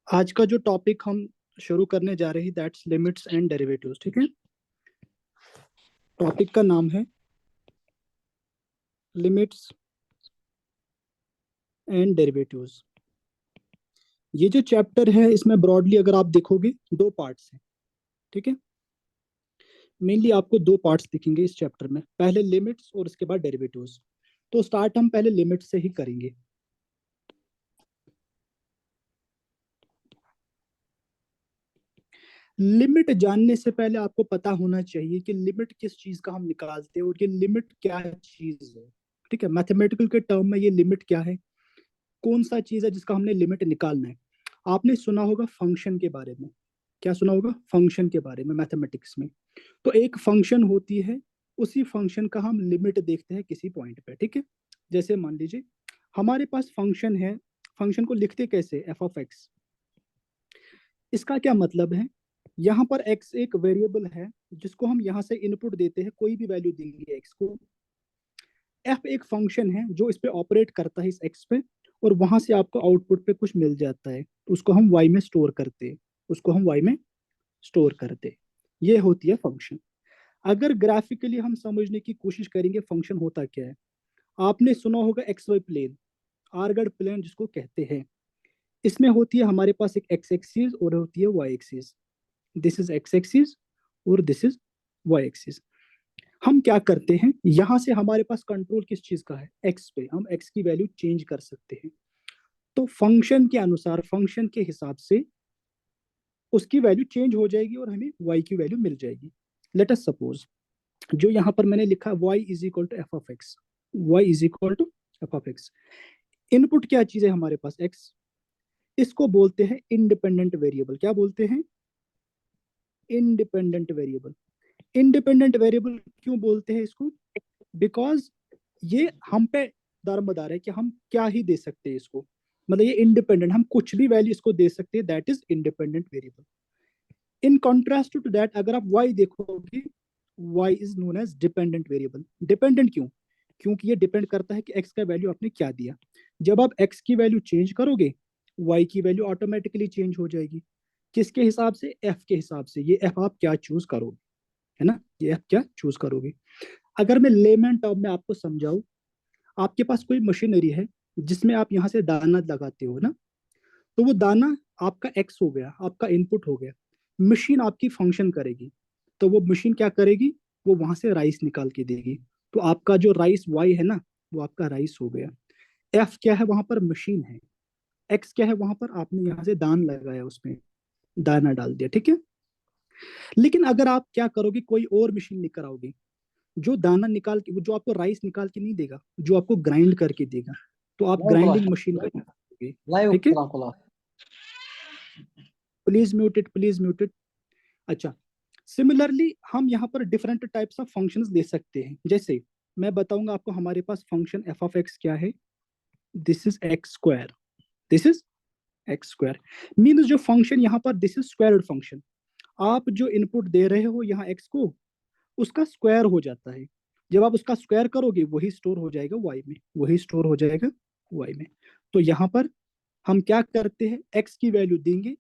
आज का जो टॉपिक हम शुरू करने जा रहे हैं दैट्स लिमिट्स एंड डेरिवेटिव्स। ठीक है, टॉपिक का नाम है लिमिट्स एंड डेरिवेटिव्स। ये जो चैप्टर है इसमें ब्रॉडली अगर आप देखोगे दो पार्ट्स हैं। ठीक है, मेनली आपको दो पार्ट्स दिखेंगे इस चैप्टर में, पहले लिमिट्स और उसके बाद डेरिवेटिव्स। तो स्टार्ट हम पहले लिमिट्स से ही करेंगे। लिमिट जानने से पहले आपको पता होना चाहिए कि लिमिट किस चीज का हम निकालते हैं और ये लिमिट क्या चीज है। ठीक है, मैथमेटिकल के टर्म में ये लिमिट क्या है, कौन सा चीज है जिसका हमने लिमिट निकालना है। आपने सुना होगा फंक्शन के बारे में। क्या सुना होगा? फंक्शन के बारे में मैथमेटिक्स में। तो एक फंक्शन होती है, उसी फंक्शन का हम लिमिट देखते हैं किसी पॉइंट पे। ठीक है, जैसे मान लीजिए हमारे पास फंक्शन है, फंक्शन को लिखते कैसे? F of x. इसका क्या मतलब है? यहाँ पर एक्स एक वेरिएबल है जिसको हम यहाँ से इनपुट देते हैं, कोई भी वैल्यू देंगे एक्स को। एफ एक फंक्शन है जो इस पे ऑपरेट करता है, इस एक्स पे, और वहां से आपको आउटपुट पे कुछ मिल जाता है, उसको हम वाई में स्टोर करते हैं, उसको हम वाई में स्टोर करते हैं। ये होती है फंक्शन। अगर ग्राफिकली हम समझने की कोशिश करेंगे फंक्शन होता क्या है, आपने सुना होगा एक्स वाई प्लेन, आर्गड प्लेन जिसको कहते हैं। इसमें होती है हमारे पास एक एक्स एक्सिस और होती है y axis. This is x axis और दिस इज वाई एक्सिस। हम क्या करते हैं, यहां से हमारे पास कंट्रोल किस चीज का है? एक्स पे। हम एक्स की वैल्यू चेंज कर सकते हैं। तो फंक्शन के अनुसार, फंक्शन के हिसाब से उसकी वैल्यू चेंज हो जाएगी और हमें वाई की वैल्यू मिल जाएगी। लेट अस सपोज, जो यहाँ पर मैंने लिखा y is equal to f of x, y is equal to f of x. Input क्या चीज है हमारे पास? x। इसको बोलते हैं इंडिपेंडेंट वेरिएबल। क्या बोलते हैं? Independent variable. इंडिपेंडेंट वेरिएबल क्यों बोलते हैं इसको? बिकॉज ये हम पे दारोमदार है कि हम क्या ही दे सकते हैं इसको। मतलब ये इंडिपेंडेंट, हम कुछ भी वैल्यू इसको दे सकते हैं, that is independent variable. In contrast to that अगर आप y देखोगे, y is known as dependent variable. Dependent क्यों? क्योंकि ये डिपेंड करता है कि x का वैल्यू आपने क्या दिया। जब आप x की वैल्यू चेंज करोगे, y की वैल्यू ऑटोमेटिकली चेंज हो जाएगी। किसके हिसाब से? f के हिसाब से। ये f आप क्या चूज करोगे, है ना, ये f क्या चूज करोगे। अगर मैं लेमन टर्म में आपको समझाऊं, आपके पास कोई मशीनरी है जिसमें आप यहाँ से दाना लगाते हो ना, तो वो दाना आपका एक्स हो गया, आपका इनपुट हो गया। मशीन आपकी फंक्शन करेगी, तो वो मशीन क्या करेगी? वो वहां से राइस निकाल के देगी। तो आपका जो राइस वाई है ना, वो आपका राइस हो गया। एफ क्या है? वहां पर मशीन है। एक्स क्या है? वहां पर आपने यहाँ से दान लगाया, उसमें दाना डाल दिया। ठीक है, लेकिन अगर आप क्या करोगे, कोई और मशीन लेकर आओगे जो दाना निकाल के, जो आपको राइस निकाल के नहीं देगा, जो आपको ग्राइंड करके देगा, तो आप लाइव ग्राइंडिंग क्लास मशीन का यूज करोगे। लाइव ठीक है, class please muted, please muted. अच्छा, सिमिलरली हम यहाँ पर डिफरेंट टाइप्स ऑफ फंक्शंस ले सकते हैं। जैसे मैं बताऊंगा आपको, हमारे पास फंक्शन एफ ऑफ एक्स क्या है? This is x square, this is x square. Means जो फंक्शन यहाँ पर, दिस इज स्क्वायर्ड फंक्शन। आप जो इनपुट दे रहे हो यहाँ एक्स को, उसका स्क्वायर हो जाता है। जब आप उसका स्क्वायर करोगे, वही स्टोर हो जाएगा वाई में, वही स्टोर हो जाएगा वाई में। तो यहाँ पर हम क्या करते हैं, एक्स की वैल्यू देंगे।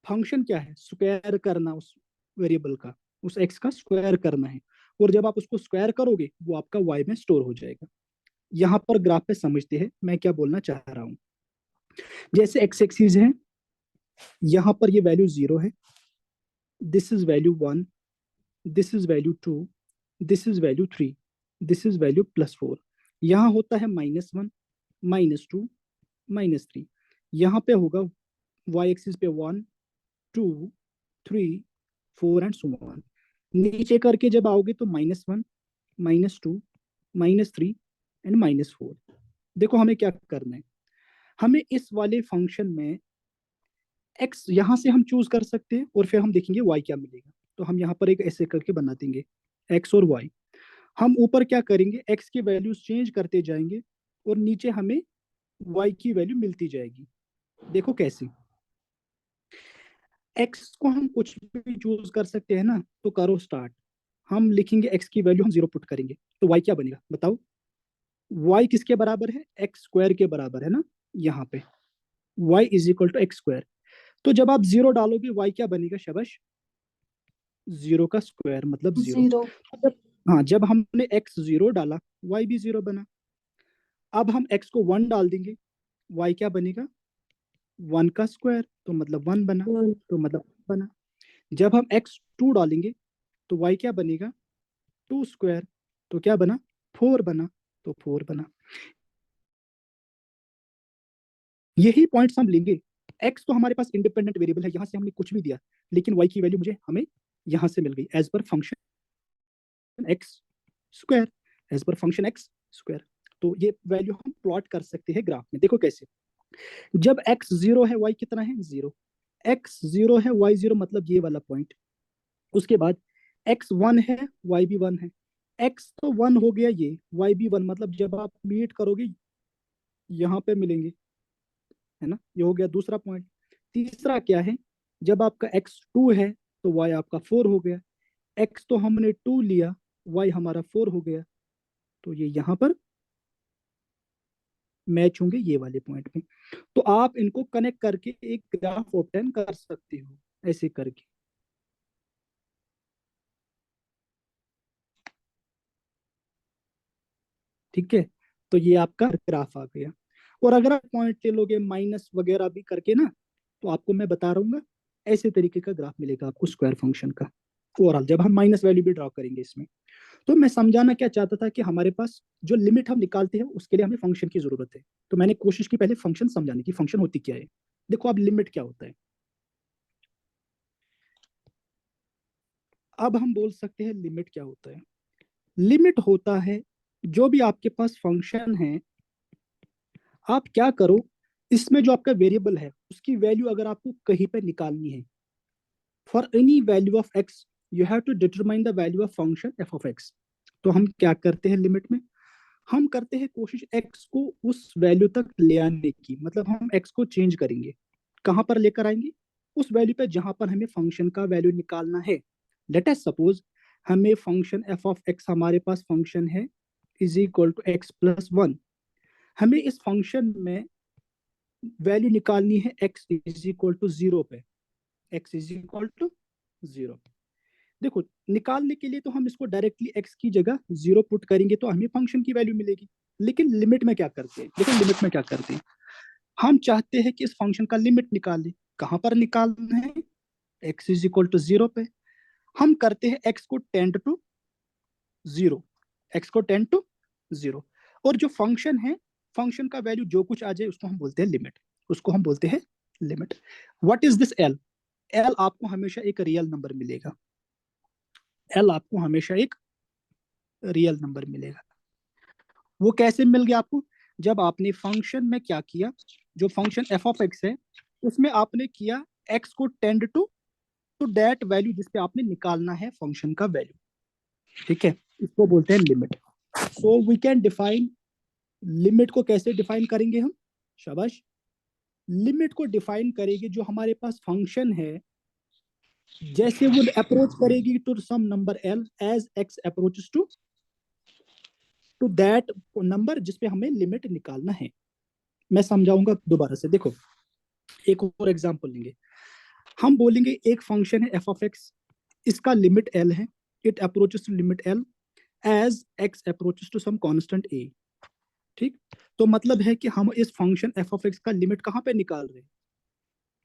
फंक्शन क्या है? स्क्वायर करना उस वेरिएबल का, उस एक्स का स्क्वायर करना है। और जब आप उसको स्क्वायर करोगे, वो आपका वाई में स्टोर हो जाएगा। यहाँ पर ग्राफ पे समझते हैं मैं क्या बोलना चाह रहा हूँ। जैसे एक्स एक्सिस है, यहाँ पर ये वैल्यू 0 है, this is value 1, this is value 2, this is value 3, this is value +4। यहाँ होता है -1, -2, -3। यहाँ पे होगा वाई एक्सिस पे 1, 2, 3, 4 एंड सो ऑन। नीचे करके जब आओगे तो -1, -2, -3 एंड -4। देखो हमें क्या करना है, हमें इस वाले फंक्शन में एक्स यहाँ से हम चूज कर सकते हैं और फिर हम देखेंगे वाई क्या मिलेगा। तो हम यहाँ पर एक ऐसे करके बना देंगे एक्स और वाई। हम ऊपर क्या करेंगे, एक्स की वैल्यूज चेंज करते जाएंगे और नीचे हमें वाई की वैल्यू मिलती जाएगी। देखो कैसे, एक्स को हम कुछ भी चूज कर सकते हैं ना, तो करो स्टार्ट। हम लिखेंगे एक्स की वैल्यू हम 0 पुट करेंगे, तो वाई क्या बनेगा बताओ? वाई किसके बराबर है? एक्स स्क्वायर के बराबर है ना। यहाँ पे y is equal to x square. तो जब आप जीरो डालोगे y क्या बनेगा शबाश? जीरो का स्क्वायर मतलब जीरो। जीरो। जब हाँ, जब हमने x जीरो डाला y भी जीरो बना। अब हम x को वन डाल देंगे, y क्या बनेगा? वन का स्क्वायर तो मतलब वन बना, वन। तो मतलब बना। जब हम x टू डालेंगे तो y क्या बनेगा? टू स्क्वायर तो क्या बना? फोर बना, तो फोर बना। यही पॉइंट्स हम लेंगे। x तो हमारे पास इंडिपेंडेंट वेरिएबल है, यहां से हमने कुछ भी दिया, लेकिन y की वैल्यू मुझे हमें यहां से मिल गई as per function x square, as per function x square. तो ये वैल्यू हम प्लॉट कर सकते हैं ग्राफ में। देखो कैसे, जब x जीरो है y कितना है? जीरो। x जीरो है y जीरो मतलब ये वाला पॉइंट। उसके बाद x वन है y भी वन है। x तो वन हो गया, ये y भी वन मतलब जब आप मीट करोगे यहाँ पे मिलेंगे, है ना? ये हो गया दूसरा पॉइंट। तीसरा क्या है? जब आपका x टू है तो y आपका फोर हो गया। x तो हमने टू लिया, y हमारा फोर हो गया, तो ये यहाँ पर मैच होंगे ये वाले पॉइंट में। तो आप इनको कनेक्ट करके एक ग्राफ ऑब्टेन कर सकते हो ऐसे करके। ठीक है, तो ये आपका ग्राफ आ गया। और अगर आप पॉइंट ले लोगे माइनस वगैरह भी करके ना, तो आपको मैं बता रहा हूँ ऐसे तरीके का ग्राफ मिलेगा आपको स्क्वायर फंक्शन का ओवरऑल, जब हम माइनस वैल्यू भी ड्रॉ करेंगे इसमें। तो मैं समझाना क्या चाहता था कि हमारे पास जो लिमिट हम निकालते हैं उसके लिए हमें फंक्शन की जरूरत है। तो मैंने कोशिश की पहले फंक्शन समझाने की, फंक्शन होती क्या है। देखो अब लिमिट क्या होता है, अब हम बोल सकते हैं लिमिट क्या होता है। लिमिट होता है जो भी आपके पास फंक्शन है, आप क्या करो, इसमें जो आपका वेरिएबल है उसकी वैल्यू अगर आपको कहीं पे निकालनी है, for any value of x you have to determine the value of function f of x. तो हम क्या करते हैं लिमिट में, हम करते हैं कोशिश एक्स को उस वैल्यू तक ले आने की, मतलब हम एक्स को चेंज करेंगे। कहां पर लेकर आएंगे? उस वैल्यू पे जहां पर हमें फंक्शन का वैल्यू निकालना है। लेट अस सपोज हमें फंक्शन एफ ऑफ एक्स, हमारे पास फंक्शन है is equal to x plus one. हमें इस फंक्शन में वैल्यू निकालनी है x is equal to zero पे, x is equal to zero. देखो, निकालने के लिए तो हम इसको डायरेक्टली एक्स की जगह जीरो पुट करेंगे तो हमें फंक्शन की वैल्यू मिलेगी। लेकिन लिमिट में क्या करते हैं, देखो लिमिट में क्या करते हैं, हम चाहते हैं कि इस फंक्शन का लिमिट निकालें। कहां पर निकालना है? X is equal to zero पे। हम करते हैं एक्स को टेंड टू जीरो, एक्स को टेंड टू जीरो। और जो फंक्शन है, फंक्शन का वैल्यू जो कुछ आ जाए उसको हम बोलते हैं लिमिट, उसको हम बोलते हैं limit. What is this L? L आपको हमेशा एक रियल नंबर मिलेगा, एल आपको हमेशा एक रियल नंबर मिलेगा। वो कैसे मिल गया आपको? जब आपने फंक्शन में क्या किया, जो फंक्शन एफ ऑफ एक्स है उसमें आपने किया एक्स को टेंड टू दैट वैल्यू जिस पे आपने निकालना है फंक्शन का वैल्यू। ठीक है, इसको बोलते हैं limit. So we can define limit को, कैसे डिफाइन करेंगे हम? शाबाश, लिमिट को डिफाइन करेंगे जो हमारे पास फंक्शन है, जैसे वो अप्रोच करेगी to some number L as x approaches to that number जिसपे हमें लिमिट निकालना है। मैं समझाऊंगा दोबारा से, देखो एक और एग्जांपल लेंगे। हम बोलेंगे एक फंक्शन है एफ ऑफ एक्स, इसका लिमिट एल है, it approaches to limit l as x approaches to some constant a. ठीक, तो मतलब है कि हम इस फंक्शन एफ ऑफ एक्स का लिमिट कहाँ पे निकाल रहे हैं?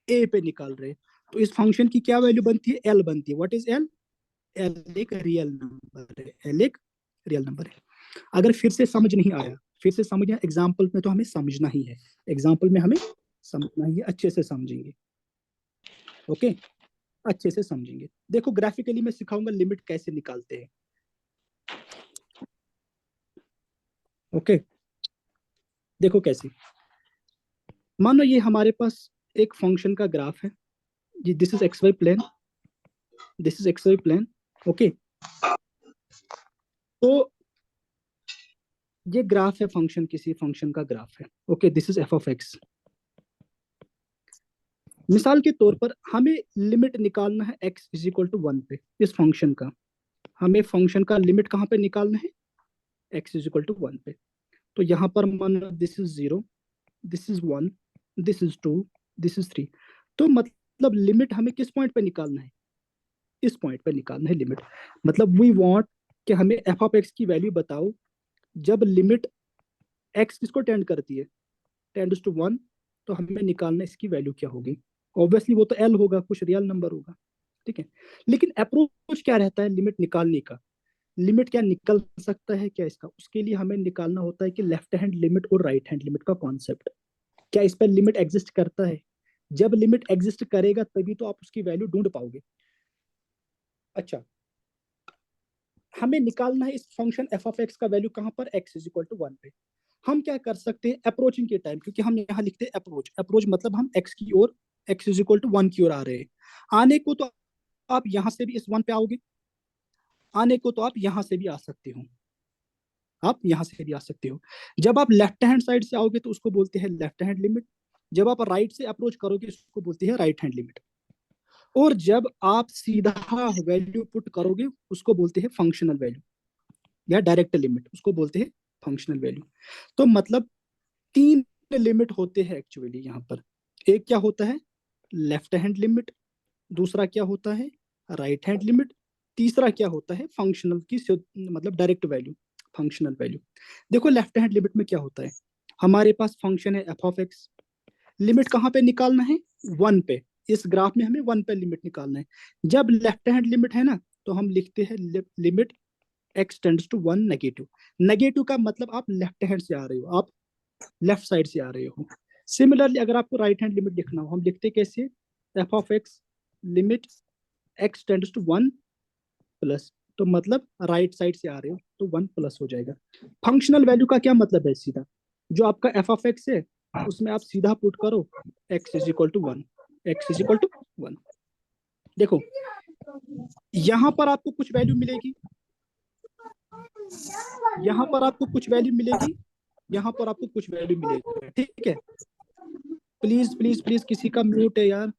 ए पे निकाल रहे हैं। तो इस फंक्शन की क्या वैल्यू बनती है? एल बनती है। What is L? एल एक रियल नंबर है, एल एक रियल नंबर है। अगर फिर से समझ नहीं आया, फिर से समझना, एग्जाम्पल में तो हमें समझना ही है, एग्जाम्पल में हमें समझना ही है, अच्छे से समझेंगे। ओके, अच्छे से समझेंगे। देखो ग्राफिकली मैं सिखाऊंगा लिमिट कैसे निकालते हैं। ओके, देखो कैसे, मानो ये हमारे पास एक फंक्शन का ग्राफ है, जी this is x y plane, this is x y plane. Okay, तो ये ग्राफ है फंक्शन, किसी फंक्शन का ग्राफ है। Okay, this is f of x. मिसाल के तौर पर हमें लिमिट निकालना है x is equal to one पे, इस फंक्शन का हमें फंक्शन का लिमिट कहाँ पे निकालना है? X is equal to one पे। तो यहाँ पर मान this is zero, this is one, this is two, this is three. तो मतलब मतलब लिमिट हमें किस पॉइंट पे निकालना है, इस पॉइंट पे निकालना है लिमिट। मतलब वी वांट कि हमें एफ ऑफ एक्स की वैल्यू बताओ जब लिमिट एक्स किसको टेंड करती है, टेंड्स टू वन, तो हमें निकालना है इसकी वैल्यू क्या होगी। ऑब्वियसली वो तो एल होगा, कुछ रियल नंबर होगा, ठीक है। लेकिन अप्रोच क्या रहता है लिमिट निकालने का, लिमिट क्या निकल सकता है क्या इसका, उसके लिए हमें निकालना होता है कि लेफ्ट हैंड लिमिट और राइट हैंड लिमिट का कॉन्सेप्ट, क्या इस पर लिमिट एग्जिस्ट करता है। जब लिमिट एग्जिस्ट करेगा तभी तो आप उसकी वैल्यू ढूंढ पाओगे। अच्छा, हमें निकालना है इस फंक्शन एफ ऑफ एक्स का वैल्यू कहां पर, x is equal to one पे। हम क्या कर सकते हैं अप्रोचिंग के टाइम, क्योंकि हम यहाँ लिखते हैं अप्रोच, अप्रोच मतलब हम एक्स की ओर, x is equal to one की ओर आ रहे हैं। आने को तो आप यहां से भी इस वन पे आओगे, आने को तो आप यहां से भी आ सकते हो, आप यहां से भी आ सकते हो। जब आप लेफ्ट हैंड साइड से आओगे तो उसको बोलते हैं लेफ्ट हैंड लिमिट, जब आप राइट से अप्रोच करोगे उसको बोलते हैं राइट हैंड लिमिट, और जब आप सीधा वैल्यू पुट करोगे उसको बोलते हैं फंक्शनल वैल्यू, या डायरेक्ट लिमिट उसको बोलते हैं फंक्शनल वैल्यू। तो मतलब तीन लिमिट होते हैं एक्चुअली यहाँ पर। एक क्या होता है लेफ्ट हैंड लिमिट, दूसरा क्या होता है राइट हैंड लिमिट, तीसरा क्या होता है फंक्शनल की मतलब डायरेक्ट वैल्यू, फंक्शनल वैल्यू। देखो लेफ्ट हैंड लिमिट में क्या होता है, हमारे पास फंक्शन है एफ ऑफ एक्स, लिमिट कहाँ पे निकालना है, वन पे। इस ग्राफ में हमें वन पे लिमिट निकालना है। जब लेफ्ट हैंड लिमिट है ना, तो हम लिखते हैं limit x tends to one negative. Negative का मतलब आप लेफ्ट हैंड से आ रहे हो, आप लेफ्ट साइड से आ रहे हो। सिमिलरली अगर आपको राइट हैंड लिमिट लिखना हो, हम लिखते कैसे, f of x limit x tends to one plus, तो मतलब राइट साइड से आ रहे हो तो वन प्लस हो जाएगा। फंक्शनल वैल्यू का क्या मतलब है, सीधा जो आपका एफ ऑफ एक्स है उसमें आप सीधा पुट करो x is equal to one, x is equal to one. देखो यहां पर आपको कुछ वैल्यू मिलेगी, यहां पर आपको कुछ वैल्यू मिलेगी, यहां पर आपको कुछ वैल्यू मिलेगा, ठीक है। प्लीज प्लीज प्लीज किसी का म्यूट है यार,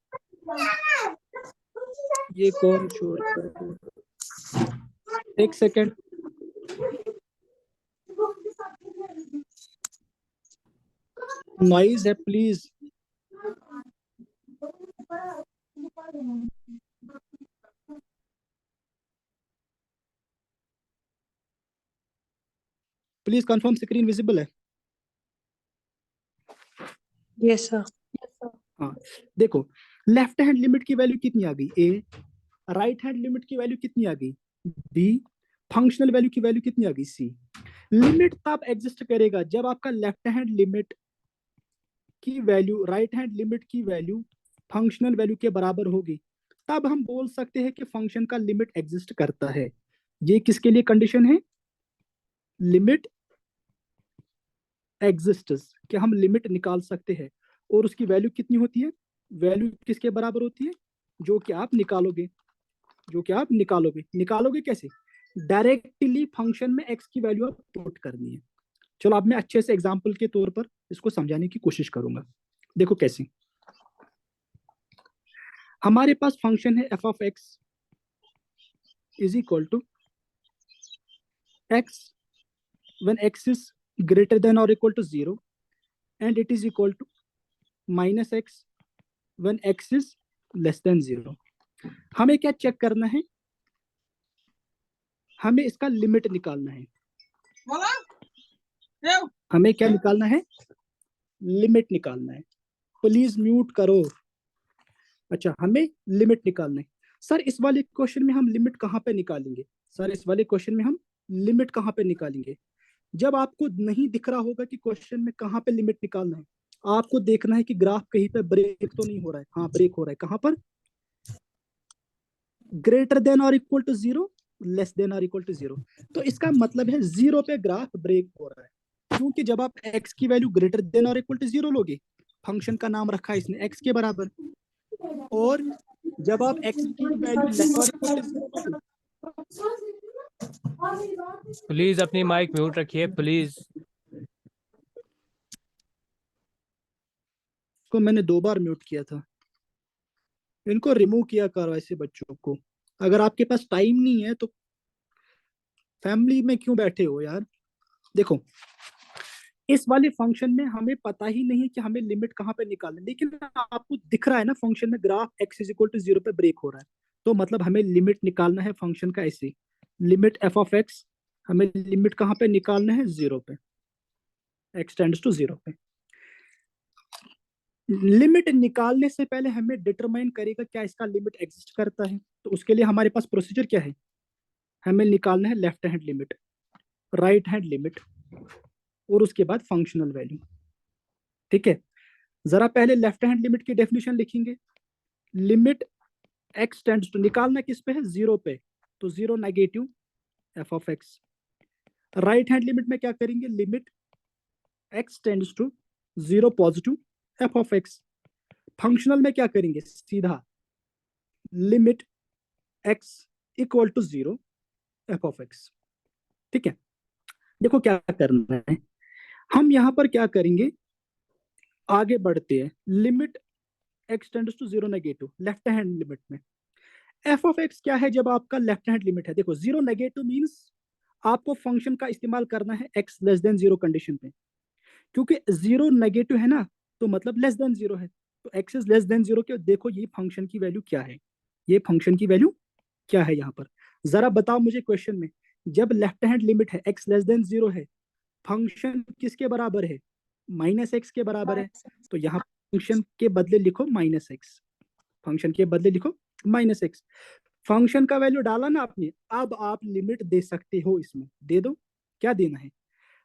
ये कौन शोर कर रहा है? एक सेकेंड, नॉइज है please. Please confirm screen visible है। Yes sir. हाँ, देखो लेफ्ट हैंड लिमिट की वैल्यू कितनी आ गई ए, राइट हैंड लिमिट की वैल्यू कितनी आ गई बी, फंक्शनल वैल्यू की वैल्यू कितनी आ गई सी। लिमिट तब एग्जिस्ट करेगा जब आपका लेफ्ट हैंड लिमिट की वैल्यू राइट हैंड लिमिट की वैल्यू फंक्शनल वैल्यू के बराबर होगी, तब हम बोल सकते हैं कि फंक्शन का लिमिट एग्जिस्ट करता है। ये किसके लिए कंडीशन है, लिमिट एग्जिस्ट्स, कि हम लिमिट निकाल सकते हैं। और उसकी वैल्यू कितनी होती है, वैल्यू किसके बराबर होती है, जो कि आप निकालोगे, जो कि आप निकालोगे, निकालोगे कैसे, डायरेक्टली फंक्शन में एक्स की वैल्यू आप पुट करनी है। चलो अब मैं अच्छे से एग्जांपल के तौर पर इसको समझाने की कोशिश करूंगा। देखो कैसे, हमारे पास फंक्शन है f of x is equal to x when x is greater than or equal to 0 and it is equal to minus x when x is less than 0। हमें क्या चेक करना है, हमें इसका लिमिट निकालना है, हमें क्या निकालना है, लिमिट निकालना है। प्लीज म्यूट करो। अच्छा, हमें लिमिट निकालना है। सर इस वाले क्वेश्चन में हम लिमिट कहाँ पे निकालेंगे, सर इस वाले क्वेश्चन में हम लिमिट कहाँ पे निकालेंगे। जब आपको नहीं दिख रहा होगा कि क्वेश्चन में कहाँ पे लिमिट निकालना है, आपको देखना है कि ग्राफ कहीं पे ब्रेक तो नहीं हो रहा है। हाँ ब्रेक हो रहा है, कहाँ पर, ग्रेटर देन और equal to zero, less than और इक्वल टू जीरो। तो इसका मतलब है जीरो पे ग्राफ ब्रेक हो रहा है, क्योंकि जब आप एक्स की वैल्यू ग्रेटर देन और इक्वल टू जीरो लोगे, फंक्शन का नाम रखा है इसने एक्स के बराबर, और जब आप एक्स की वैल्यू लेस और इक्वल टू जीरो लोगे, प्लीज अपनी माइक म्यूट रखिए प्लीज। को मैंने 2 बार म्यूट किया था, इनको रिमूव किया करो ऐसे बच्चों को। अगर आपके पास टाइम नहीं है तो फैमिली में क्यों बैठे हो यार। देखो इस वाले फंक्शन में हमें पता ही नहीं कि हमें लिमिट कहाँ पे निकालनी, लेकिन आपको दिख रहा है ना फंक्शन में graph x is equal to 0 पे ब्रेक हो रहा है, तो मतलब हमें लिमिट निकालना है फंक्शन का ऐसे, लिमिट एफ ऑफ एक्स, हमें लिमिट कहाँ पे निकालना है, 0 पे, एक्स टेंड्स टू 0 पे। लिमिट निकालने से पहले हमें डिटरमाइन करेगा क्या इसका लिमिट एग्जिस्ट करता है, तो उसके लिए हमारे पास प्रोसीजर क्या है, हमें निकालना है left hand limit, right hand limit, और उसके बाद फंक्शनल वैल्यू। ठीक है, जरा पहले लेफ्ट हैंड लिमिट की डेफिनेशन लिखेंगे। लिमिट एक्स टेंड्स टू, निकालना किस पे है, 0 पे, तो 0 negative f of x. Right hand limit में क्या करेंगे, limit x tends to 0 positive f of x. Functional में क्या करेंगे, सीधा limit x equal to 0 f of x. ठीक है, देखो क्या करना है, हम यहां पर क्या करेंगे, आगे बढ़ते हैं, limit x tends to 0 negative left hand limit में, एफ ऑफ एक्स क्या है, जब आपका लेफ्ट हैंड लिमिट है, देखो 0 नेगेटिव मींस आपको फंक्शन का इस्तेमाल करना है एक्स लेस देन 0 कंडीशन पे, क्योंकि 0 नेगेटिव है ना, तो मतलब लेस देन 0 है, तो एक्स इज लेस देन 0 के, देखो ये फंक्शन की वैल्यू क्या है, ये फंक्शन की वैल्यू क्या है यहाँ पर, जरा बताओ मुझे क्वेश्चन में, जब लेफ्ट हैंड लिमिट है एक्स लेस देन 0 है, फंक्शन किसके बराबर है, माइनस एक्स के बराबर है, तो यहाँ फंक्शन के बदले लिखो माइनस एक्स, फंक्शन के बदले लिखो माइनस एक्स। फंक्शन का वैल्यू डाला ना आपने, अब आप लिमिट दे सकते हो, इसमें दे दो, क्या देना है,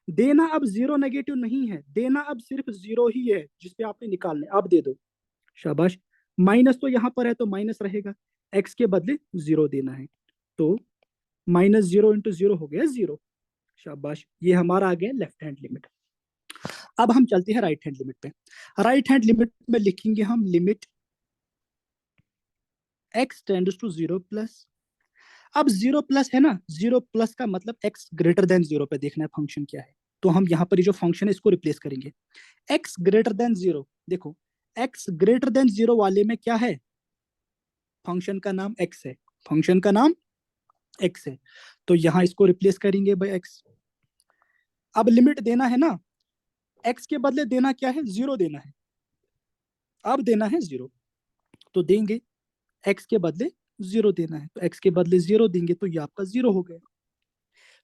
देना अब 0 नेगेटिव नहीं है, देना अब सिर्फ 0 ही है जिसपे आपने निकालना है, अब दे दो, शाबाश। माइनस तो यहाँ पर है तो माइनस रहेगा, एक्स के बदले 0 देना है, तो माइनस 0 इंटू 0 हो गया 0, शाबाश, ये हमारा आ गया लेफ्ट हैंड लिमिट। अब हम चलते हैं राइट हैंड लिमिट पे, राइट हैंड लिमिट में लिखेंगे हम limit x tends to 0 plus, अब 0 प्लस है ना, 0 प्लस का मतलब एक्स ग्रेटर देन 0 पे देखना है फंक्शन क्या है, तो हम यहाँ पर ये जो फंक्शन है इसको रिप्लेस करेंगे, एक्स ग्रेटर देन 0, देखो एक्स ग्रेटर देन 0 वाले में क्या है, फंक्शन का नाम एक्स है, फंक्शन का नाम एक्स है, तो यहाँ इसको रिप्लेस करेंगे बाय एक्स। अब लिमिट देना है ना, एक्स के बदले देना क्या है, 0 देना है, अब देना है 0, तो देंगे एक्स के बदले 0 देना है, तो एक्स के बदले 0 देंगे, तो ये आपका 0 हो गया।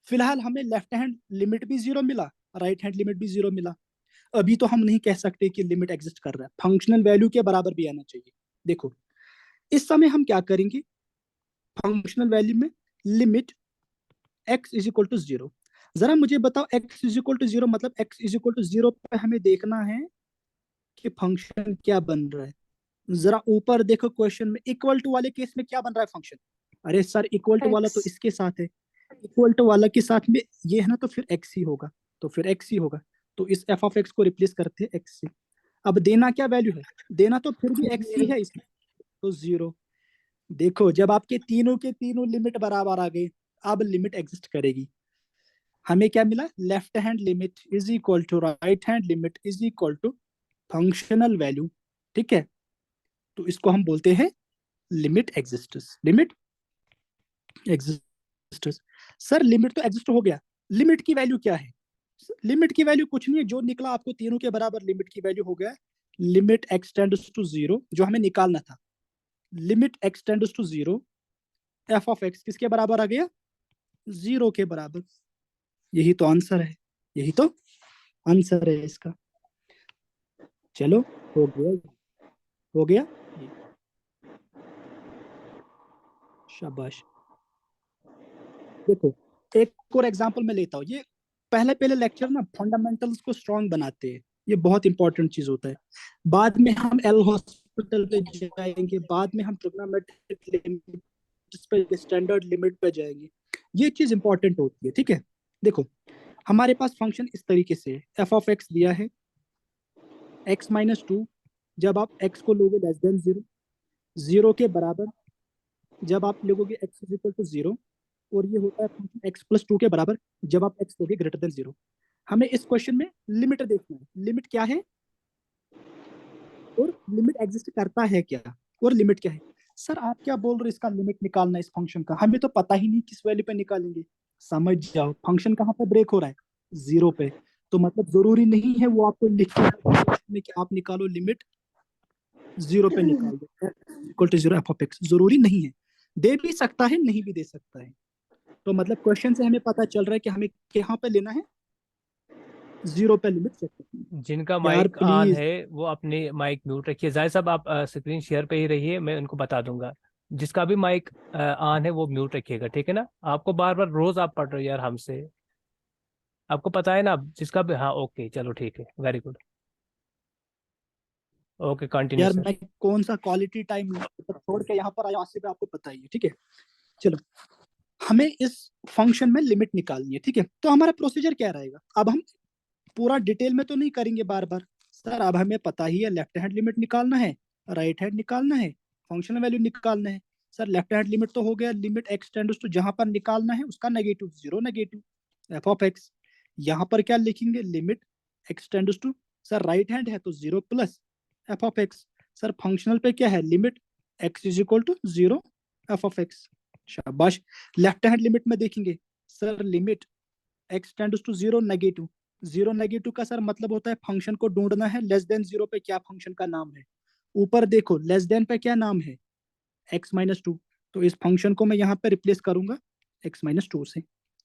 फिलहाल हमें लेफ्ट हैंड लिमिट भी 0 मिला, राइट हैंड लिमिट भी 0 मिला, अभी तो हम नहीं कह सकते कि लिमिट एग्जिस्ट कर रहा है, फंक्शनल वैल्यू के बराबर भी आना चाहिए। देखो इस समय हम क्या करेंगे, फंक्शनल वैल्यू में limit x is equal to 0, जरा मुझे बताओ एक्स इज इक्वल टू 0 मतलब एक्स इज इक्वल टू 0 पे हमें देखना है कि फंक्शन क्या बन रहा है, जरा ऊपर देखो क्वेश्चन में, इक्वल टू वाले केस में क्या बन रहा है फंक्शन, अरे सर इक्वल टू वाला तो एक्स। इसके साथ है, इक्वल टू वाला के साथ में ये है ना, तो फिर एक्स ही होगा, तो फिर एक्स ही होगा, तो इस एफ ऑफ एक्स को रिप्लेस करते हैं एक्स से। अब देना क्या वैल्यू है, देना तो फिर भी एक्स ही है इसमें, तो 0। देखो जब आपके तीनों के तीनों लिमिट बराबर आ गए, अब लिमिट एग्जिस्ट करेगी, हमें क्या मिला, left hand limit is equal to right hand limit is equal to functional value. ठीक है, तो इसको हम बोलते हैं limit exists, limit exists. Sir limit तो एग्जिस्ट हो गया, लिमिट की वैल्यू क्या है, लिमिट की वैल्यू कुछ नहीं है, जो निकला आपको तीनों के बराबर लिमिट की वैल्यू हो गया, लिमिट एक्स टेंड्स टू 0 जो हमें निकालना था, limit x tends to 0 f of x किसके बराबर आ गया, 0 के बराबर, यही तो आंसर है, यही तो आंसर है इसका। चलो हो गया, हो गया, शाबाश। देखो एक और एग्जांपल मैं लेता हूँ, ये पहले पहले लेक्चर ना फंडामेंटल्स को स्ट्रांग बनाते हैं, ये बहुत इंपॉर्टेंट चीज होता है, बाद में हम एल हॉस्पिटल पे जाएंगे, बाद में हम ट्रिग्नोमेट्रिक लिमिट पे, स्टैंडर्ड लिमिट पे जाएंगे, ये चीज इंपॉर्टेंट होती है। ठीक है, देखो हमारे पास फंक्शन इस तरीके से है, एफ ऑफ एक्स दिया है एक्स माइनस टू, जब आप एक्स को लोगे लेस देन 0, 0 के बराबर जब आप लोगोगे एक्स इज इक्वल टू 0, और ये होता है फंक्शन एक्स प्लस टू के बराबर जब आप एक्स लोगे ग्रेटर देन 0। हमें इस क्वेश्चन में लिमिट देखना है, लिमिट क्या है और लिमिट एग्जिस्ट करता है क्या, और लिमिट क्या है। सर आप क्या बोल रहे हो, इसका लिमिट निकालना है इस फंक्शन का, हमें तो पता ही नहीं किस वैल्यू पे निकालेंगे, समझ जाओ फंक्शन कहाँ पे ब्रेक हो रहा है, 0 पे, तो मतलब जरूरी नहीं है वो आपको लिख के कि आप निकालो लिमिट 0 पे निकाल दो equal to 0 f of x, जरूरी नहीं है। दे भी सकता है, नहीं भी दे सकता है। तो मतलब क्वेश्चन से हमें पता चल रहा है कि हमें कहाँ पे लेना है, 0 पे लिमिट सेट करनी है। जिनका यार माइक ऑन प्लीज। है वो अपनी माइक म्यूट रखिए। जाहिर साहब आप स्क्रीन शेयर पे ही रहिए, मैं उनको बता दूंगा। जिसका भी माइक ऑन है वो म्यूट रखिएगा, ठीक है ना? आपको बार बार रोज आप पढ़ रहे हो यार हमसे, आपको पता है ना। जिसका भी, हाँ ओके चलो ठीक है, वेरी गुड। ओके कंटिन्यू यार सर। मैं कौन सा क्वालिटी टाइम छोड़ के यहाँ पर आया, आज से भी आपको पता ही है, ठीक है। चलो, हमें इस फंक्शन में लिमिट निकालनी है, ठीक है। तो हमारा प्रोसीजर क्या रहेगा, अब हम पूरा डिटेल में तो नहीं करेंगे बार बार। सर अब हमें पता ही है लेफ्ट हैंड लिमिट निकालना है, राइट हैंड निकालना है, फंक्शनल वैल्यू निकालना है। सर लेफ्ट हैंड लिमिट तो हो गया, लिमिट एक्स टेंड्स टू जहां पर निकालना है उसका negative, 0 negative f of x. यहाँ पर क्या लिखेंगे, limit x tends to, sir right hand है तो 0 plus f of x. Sir functional पे क्या है, limit x is equal to 0 f of x. शाबाश। लेफ्ट हैंड लिमिट में देखेंगे, sir limit x tends to 0 negative, 0 negative का sir मतलब होता है फंक्शन को ढूंढना है लेस देन 0 पे क्या फंक्शन का नाम है। ऊपर देखो लेस देन पे क्या नाम है, एक्स माइनस टू। तो इस फंक्शन को मैं यहाँ पे रिप्लेस करूंगा एक्स माइनस टू से।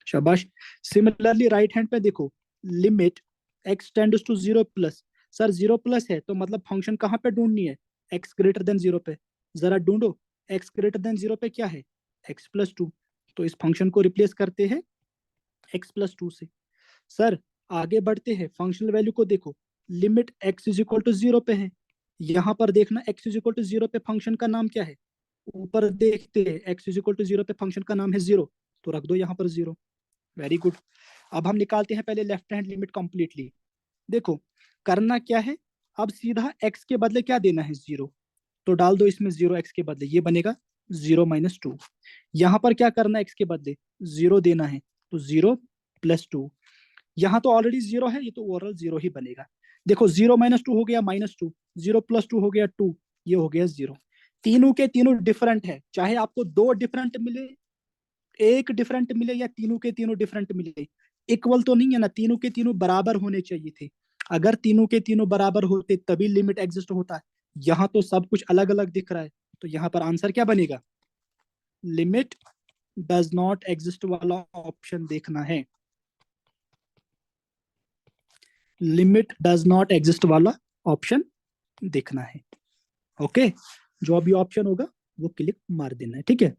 शाबाश। सिमिलरली राइट हैंड पे देखो, limit x tends to 0 plus, sir 0 plus है तो मतलब फंक्शन कहाँ पे ढूंढनी है, एक्स ग्रेटर देन 0 पे। जरा ढूंढो, एक्स ग्रेटर देन 0 पे क्या है, एक्स प्लस टू। तो इस फंक्शन को रिप्लेस करते हैं एक्स प्लस टू से। सर आगे बढ़ते हैं, फंक्शनल वैल्यू को देखो, limit x is equal to 0 पे है। यहाँ पर देखना एक्स इज इक्वल टू 0 पे फंक्शन का नाम क्या है, ऊपर देखते हैं एक्स इज इक्वल टू 0 पे फंक्शन का नाम है 0, तो रख दो यहाँ पर 0। Very good. अब हम निकालते हैं पहले लेफ्ट हैंड लिमिट कंप्लीटली। देखो करना क्या है, अब सीधा एक्स के बदले क्या देना है, 0। तो डाल दो इसमें 0 एक्स के बदले, ये बनेगा 0 माइनस टू। यहाँ पर क्या करना है, एक्स के बदले 0 देना है, तो 0 प्लस टू। यहाँ तो ऑलरेडी 0 है, ये तो ओवरऑल 0 ही बनेगा। देखो 0 माइनस टू हो गया -2, 0 प्लस टू हो गया 2, ये हो गया 0। तीनों के तीनों डिफरेंट है, चाहे आपको दो डिफरेंट मिले, एक डिफरेंट मिले, या तीनों के तीनों डिफरेंट मिले, इक्वल तो नहीं है ना, तीनों के तीनों बराबर होने चाहिए थे। अगर तीनों के तीनों बराबर होते तभी लिमिट एग्जिस्ट होता है। यहाँ तो सब कुछ अलग अलग दिख रहा है, तो यहाँ पर आंसर क्या बनेगा, लिमिट डज नॉट एग्जिस्ट वाला ऑप्शन देखना है, लिमिट डज नॉट एग्जिस्ट वाला ऑप्शन देखना है। ओके, जो भी ऑप्शन होगा वो क्लिक मार देना है, ठीक है।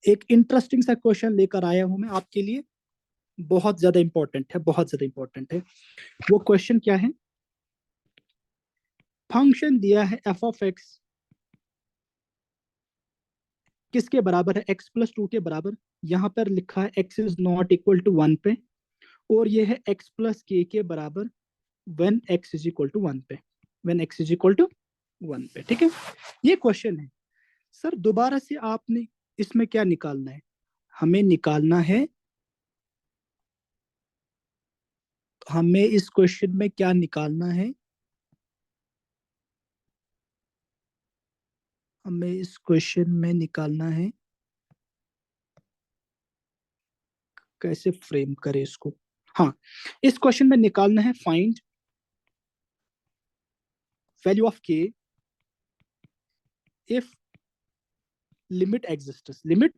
एक इंटरेस्टिंग सा क्वेश्चन लेकर आया हूं मैं आपके लिए, बहुत ज्यादा इंपॉर्टेंट है, बहुत ज्यादा इंपॉर्टेंट है। वो क्वेश्चन क्या है, फंक्शन दिया है एफ ऑफ एक्स, किसके बराबर है, एक्स प्लस टू के बराबर। यहाँ पर लिखा है x is not equal to 1 पे, और ये है एक्स प्लस के बराबर when x is equal to 1 पे, when x is equal to 1 पे, ठीक है। ये क्वेश्चन है। सर दोबारा से आपने इसमें क्या निकालना है, हमें निकालना है, हमें इस क्वेश्चन में क्या निकालना है, हमें इस क्वेश्चन में निकालना है, कैसे फ्रेम करें इसको। हाँ, इस क्वेश्चन में निकालना है फाइंड वैल्यू ऑफ के if limit exist, limit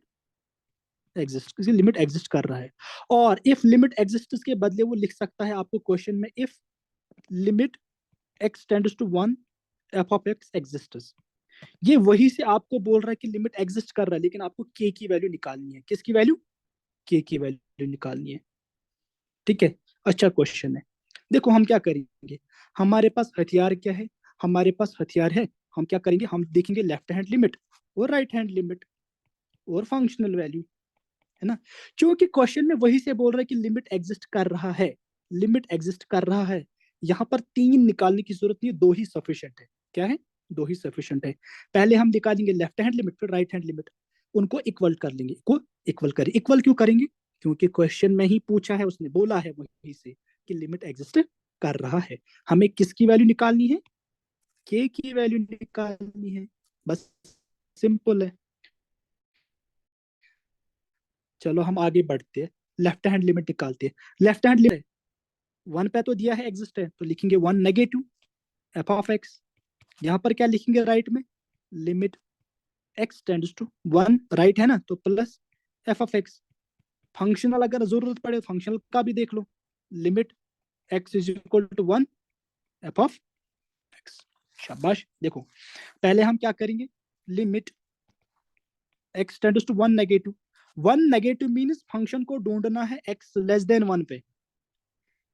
exist, किसी लिमिट एग्जिस्ट कर रहा है। और इफ लिमिट एग्जिस्ट के बदले वो लिख सकता है आपको क्वेश्चन में, if limit x tends to 1 f of x exists. ये वही से आपको बोल रहा है कि लिमिट एग्जिस्ट कर रहा है, लेकिन आपको के की वैल्यू निकालनी है, किसकी वैल्यू, के की वैल्यू निकालनी है, ठीक है। अच्छा क्वेश्चन है। देखो हम क्या करेंगे, हमारे पास हथियार क्या है, हमारे पास हथियार है, हम क्या करेंगे, हम देखेंगे लेफ्ट हैंड लिमिट और राइट हैंड लिमिट और फंक्शनल वैल्यू, है ना। क्योंकि क्वेश्चन में वही से बोल रहा है कि लिमिट एग्जिस्ट कर रहा है, लिमिट एग्जिस्ट कर रहा है। यहाँ पर तीन निकालने की जरूरत नहीं है, दो ही सफिशिएंट है। क्या है, दो ही सफिशिएंट है। पहले हम निकालेंगे लेफ्ट हैंड लिमिट, फिर राइट हैंड लिमिट, उनको इक्वल कर लेंगे, को इक्वल करें। इक्वल क्यों करेंगे, क्योंकि क्वेश्चन में ही पूछा है, उसने बोला है वही से कि लिमिट एग्जिस्ट कर रहा है। हमें किसकी वैल्यू निकालनी है, के की वैल्यू निकालनी है, बस सिंपल है। चलो हम आगे बढ़ते हैं, लेफ्ट हैंड लिमिट निकालते हैं। लेफ्ट हैंड लिमिट 1 पे तो दिया है एग्जिस्ट है, तो लिखेंगे 1 नेगेटिव एफ ऑफ एक्स। यहाँ पर क्या लिखेंगे राइट में, limit x tends to 1, right है ना, तो plus f of x. Functional अगर जरूरत पड़े फंक्शनल का भी देख लो, limit x is equal to 1 f of x. शाबाश। देखो पहले हम क्या करेंगे, limit x tends to 1 negative. 1 negative means function को ढूंढना है एक्स लेस देन 1 पे।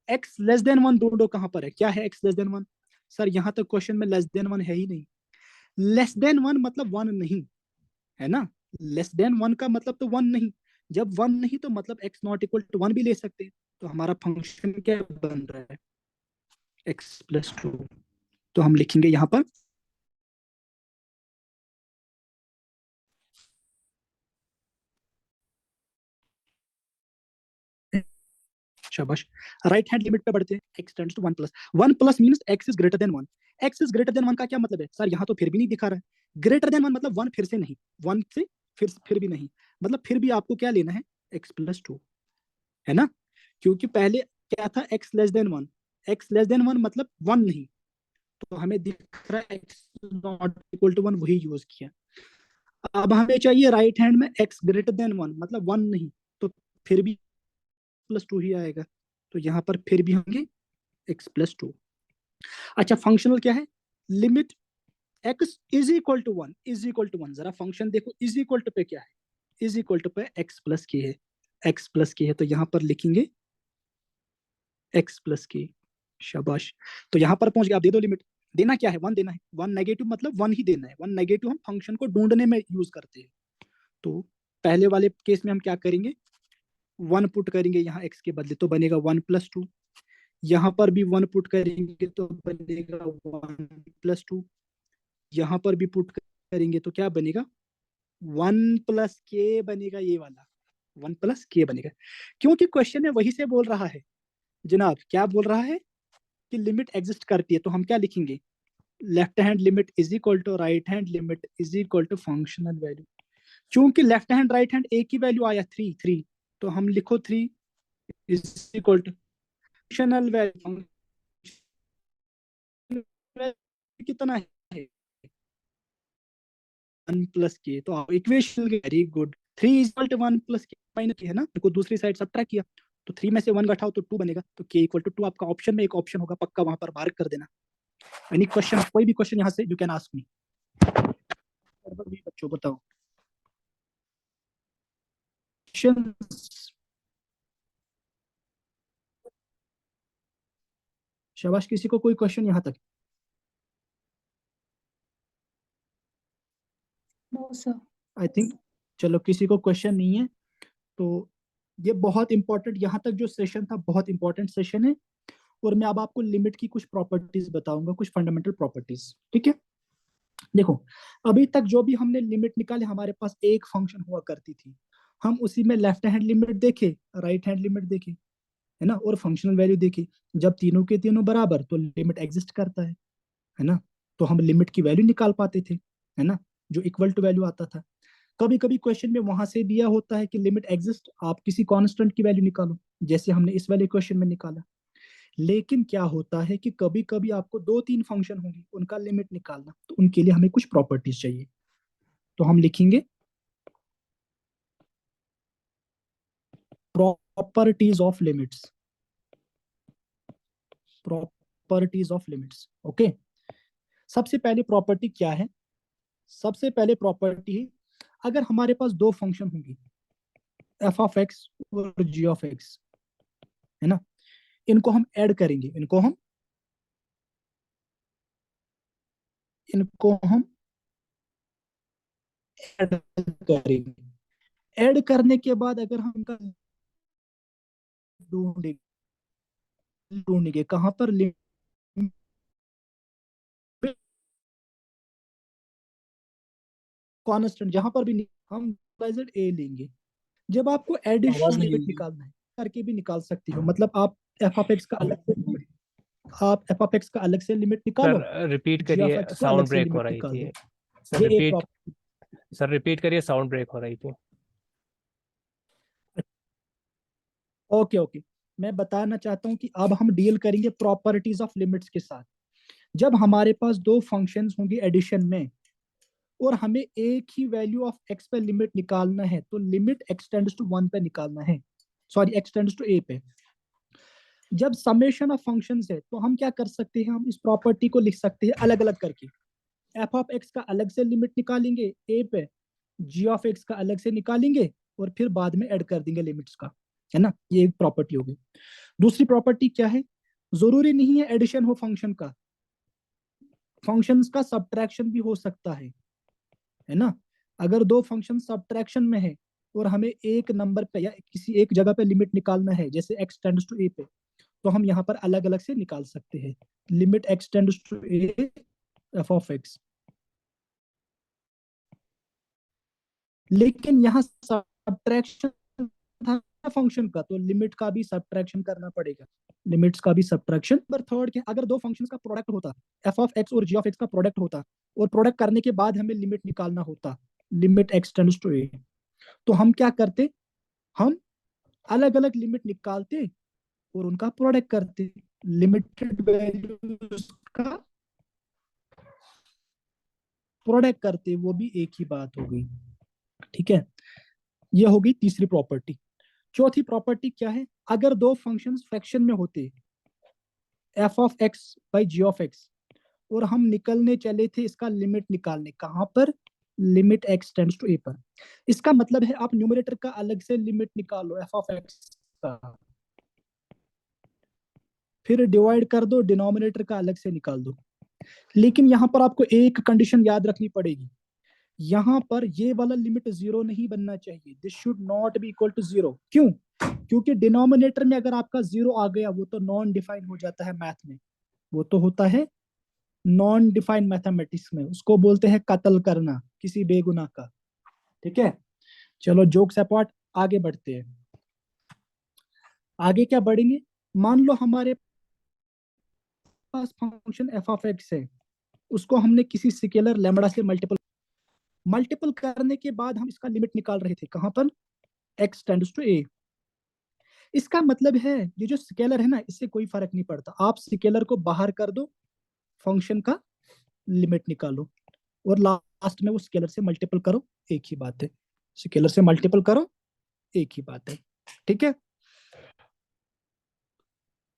एक्स लेस देन 1 ढूंढो, कहां पर है, क्या है एक्स लेस देन 1? सर यहाँ तक क्वेश्चन में लेस देन 1 है ही नहीं। लेस देन 1 मतलब 1 नहीं है ना, लेस देन 1 का मतलब तो 1 नहीं। जब 1 नहीं तो मतलब एक्स नॉट इक्वल टू 1 भी ले सकते हैं। तो हमारा फंक्शन क्या बन रहा है, एक्स प्लस 2। तो हम लिखेंगे यहाँ पर शाबाश। राइट हैंड लिमिट पे बढ़ते हैं, x tends to 1 plus. 1 plus means x is greater than 1। X is greater than 1 का क्या मतलब है सर, यहाँ तो फिर भी नहीं दिखा रहा है। ग्रेटर देन 1 मतलब 1 फिर से नहीं, 1 से फिर भी नहीं, मतलब फिर भी आपको क्या लेना है, एक्स प्लस 2 है ना। क्योंकि पहले क्या था, x less than 1। X less than 1 मतलब 1 नहीं, तो हमें दिख रहा है एक्स नॉट इक्वल टू 1, वही यूज किया। अब हमें चाहिए राइट हैंड में एक्स ग्रेटर देन 1 मतलब 1 नहीं, तो फिर भी प्लस 2 ही आएगा। तो यहाँ पर फिर भी होंगे एक्स प्लस 2। अच्छा फंक्शनल क्या है, limit x is equal to 1, is equal to 1। जरा फंक्शन देखो, इज इक्वल टू पे क्या है, इज इक्वल टू पे एक्स प्लस के है, एक्स प्लस के है, तो यहाँ पर लिखेंगे एक्स प्लस के। शाबाश। तो यहाँ पर पहुंच गया, आप दे दो लिमिट। देना क्या है, 1 देना है। 1 नेगेटिव मतलब 1 ही देना है। 1 नेगेटिव हम फंक्शन को ढूंढने में यूज करते हैं। तो पहले वाले केस में हम क्या करेंगे, 1 पुट करेंगे यहाँ एक्स के बदले, तो बनेगा 1 प्लस 2। यहाँ पर भी 1 पुट करेंगे तो बनेगा 1 प्लस 2। यहाँ पर भी पुट करेंगे तो क्या बनेगा, 1 प्लस के बनेगा, ये वाला 1 प्लस के बनेगा। क्योंकि क्वेश्चन में वही से बोल रहा है जनाब, क्या बोल रहा है कि लिमिट एग्जिस्ट करती है। तो हम क्या लिखेंगे, left hand limit is equal to right hand limit is equal to functional value. चूंकि लेफ्ट हैंड राइट हैंड एक ही वैल्यू आया 3 3, तो हम लिखो 3 is equal to functional value. कितना है, 1 प्लस के। तो equation very good, 3 is equal to 1 plus k minus k है ना, को दूसरी साइड सब्ट्रैक्ट किया, तो 3 में से 1 घटाओ तो 2 बनेगा। तो के इक्वल टू 2 आपका ऑप्शन में एक ऑप्शन होगा, पक्का वहां पर मार्क कर देना। एनी क्वेश्चन, कोई भी क्वेश्चन यहाँ से यू कैन आस्क मी। बच्चों बताओ क्वेश्चन। शाबाश, किसी को कोई क्वेश्चन यहाँ तक? No sir. आई थिंक, चलो किसी को क्वेश्चन नहीं है तो ये बहुत इंपॉर्टेंट, यहाँ तक जो सेशन था बहुत इंपॉर्टेंट सेशन है। और मैं अब आपको लिमिट की कुछ प्रॉपर्टीज बताऊंगा, कुछ फंडामेंटल प्रॉपर्टीज, ठीक है। देखो अभी तक जो भी हमने लिमिट निकाले, हमारे पास एक फंक्शन हुआ करती थी, हम उसी में लेफ्ट हैंड लिमिट देखे, राइट हैंड लिमिट देखे, है ना, और फंक्शनल वैल्यू देखी। जब तीनों के तीनों बराबर तो लिमिट एग्जिस्ट करता है ना, तो हम लिमिट की वैल्यू निकाल पाते थे, है ना, जो इक्वल टू वैल्यू आता था। कभी कभी क्वेश्चन में वहां से दिया होता है कि लिमिट एग्जिस्ट, आप किसी कांस्टेंट की वैल्यू निकालो, जैसे हमने इस वाले क्वेश्चन में निकाला। लेकिन क्या होता है कि कभी कभी आपको 2 3 फंक्शन होंगे, उनका लिमिट निकालना, तो उनके लिए हमें कुछ प्रॉपर्टीज चाहिए। तो हम लिखेंगे properties of limits, properties of limits, okay. सबसे पहले प्रॉपर्टी क्या है, सबसे पहले प्रॉपर्टी है, अगर हमारे पास 2 फंक्शन होंगे, एफ ऑफ एक्स और जी ऑफ एक्स, है ना, इनको हम ऐड करेंगे, इनको हम ऐड करेंगे। ऐड करने के बाद अगर हम इनका ढूंढेंगे, ढूंढेंगे कहां पर, कांस्टेंट जहां पर भी हम ए लेंगे। जब आपको आवाज एडिशन नहीं आ लिमिट रही। निकालना है करके भी निकाल सकती हो, मतलब आप एफ ऑफ एक्स का अलग से, आप एफ ऑफ एक्स का अलग से लिमिट निकालो, सर रिपीट जी ऑफ करिए, एक्स का अलग साउंड से ब्रेक हो लिमिट रही निकाल थी। दो। सर ये एक रिपीट, प्रॉपर्टी। सर रिपीट करिए, साउंड ब्रेक हो रही थी। ओके ओके, मैं बताना चाहता हूं कि अब हम डील करेंगे प्रॉपर्टीज ऑफ लिमिट्स के साथ। जब हमारे पास दो फंक्शंस होंगे एडिशन में और हमें एक ही वैल्यू ऑफ एक्स पे लिमिट निकालना है, तो लिमिट एक्सटेंड्स टू वन पे निकालना है, सॉरी एक्सटेंड्स टू ए पे। जब समेशन ऑफ फंक्शंस है तो हम क्या कर सकते हैं, हम इस प्रॉपर्टी को लिख सकते हैं अलग अलग करके। एफ ऑफ एक्स का अलग से लिमिट निकालेंगे ए पे, जी ऑफ एक्स का अलग से निकालेंगे और फिर बाद में ऐड कर देंगे लिमिट्स का, है ना। ये एक प्रॉपर्टी होगी। दूसरी प्रॉपर्टी क्या है, जरूरी नहीं है एडिशन हो फंक्शन का, फंक्शंस का सब्ट्रैक्शन भी हो सकता है ना। अगर दो फंक्शन सब्ट्रैक्शन में है और हमें एक नंबर पे या किसी एक जगह पे लिमिट निकालना है, जैसे एक्स टेंड्स टू ए पे, तो हम यहाँ पर अलग अलग से निकाल सकते हैं। Limit x tends to a f of x. लेकिन यहाँ सब्ट्रैक्शन था फंक्शन का, तो लिमिट का भी सब्ट्रैक्शन करना पड़ेगा, लिमिट्स का भी सब्ट्रैक्शन। नंबर थर्ड के, अगर दो फंक्शंस का प्रोडक्ट होता, एफ ऑफ एक्स और जी ऑफ एक्स का प्रोडक्ट होता, और प्रोडक्ट करने के बाद हमें लिमिट निकालना होता, लिमिट एक्स टेंड्स टू ए, तो हम क्या करते, हम अलग अलग लिमिट निकालते और उनका प्रोडक्ट करते, लिमिटेड वैल्यूज का प्रोडक्ट करते, वो भी एक ही बात हो गई। ठीक है, ये हो गई तीसरी प्रॉपर्टी। चौथी प्रॉपर्टी क्या है, अगर दो फंक्शंस फ्रैक्शन में होते, f of x by g of x, और हम निकलने चले थे इसका लिमिट निकालने, कहां पर, लिमिट एक्स टेंड्स टू ए पर। इसका मतलब है आप न्यूमरेटर का अलग से लिमिट निकालो एफ ऑफ एक्स का, फिर डिवाइड कर दो, डिनोमिनेटर का अलग से निकाल दो। लेकिन यहां पर आपको एक कंडीशन याद रखनी पड़ेगी, यहां पर ये वाला लिमिट जीरो नहीं बनना चाहिए, this should not be equal to zero. क्यों, क्योंकि डिनोमिनेटर में अगर आपका जीरो आ गया, वो तो नॉन डिफाइन हो जाता है मैथ में, वो तो होता है नॉन डिफाइंड मैथमेटिक्स में, उसको बोलते हैं कत्ल करना किसी बेगुनाह का। ठीक है, चलो जोक्स अपार्ट, आगे बढ़ते हैं। आगे क्या बढ़ेंगे, मान लो हमारे पास फंक्शन एफ ऑफ एक्स है, उसको हमने किसी स्केलर लैम्बडा से मल्टीपल मल्टीपल करने के बाद हम इसका लिमिट निकाल रहे थे, कहां पर, एक्स टेंड्स टू ए। इसका मतलब है ये जो स्केलर है ना, इससे कोई फर्क नहीं पड़ता, आप स्केलर को बाहर कर दो, फंक्शन का लिमिट निकालो, और लास्ट में वो स्केलर से मल्टीपल करो, एक ही बात है, स्केलर से मल्टीपल करो, एक ही बात है। ठीक है,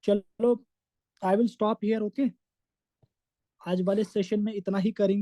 चलो I will stop here, okay. आज वाले सेशन में इतना ही करेंगे।